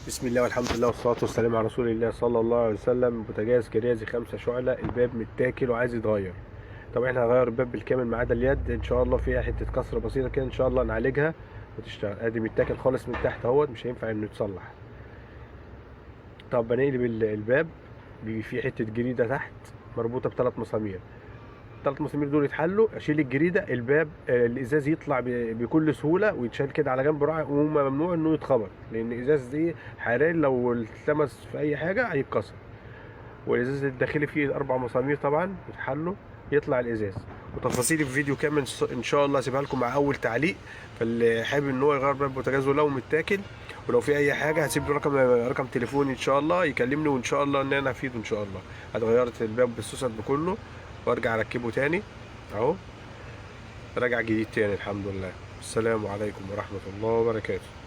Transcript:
بسم الله والحمد لله والصلاة والسلام على رسول الله صلى الله عليه وسلم. بوتاجاز كريازي 5 شعلة، الباب متاكل وعايز يتغير. طبعا احنا هنغير الباب بالكامل ما عدا اليد، ان شاء الله فيها حتة كسرة بسيطة كده، ان شاء الله نعالجها وتشتغل. ادي متاكل خالص من تحت اهوت، مش هينفع انه يتصلح. طب بنقلب الباب، بيجي فيه حتة جريدة تحت مربوطة ب3 مسامير. ال3 مسامير دول يتحلوا، اشيل الجريدة، الباب الازاز يطلع بكل سهولة ويتشال كده على جنب راعي، وممنوع انه يتخبط لان الازاز دي حراري، لو اتلمس في اي حاجة هيتكسر. والازاز الداخلي فيه 4 مسامير طبعا يتحلوا، يطلع الازاز. وتفاصيل الفيديو كامل ان شاء الله هسيبها لكم مع اول تعليق. فاللي حابب ان هو يغير باب بوتاجازه لو متاكل، ولو في اي حاجه هسيب له رقم تليفوني ان شاء الله يكلمني، وان شاء الله ان انا افيده ان شاء الله. اتغيرت الباب بالسوست بكله، وارجع اركبه تاني اهو، راجع جديد تاني الحمد لله. السلام عليكم ورحمه الله وبركاته.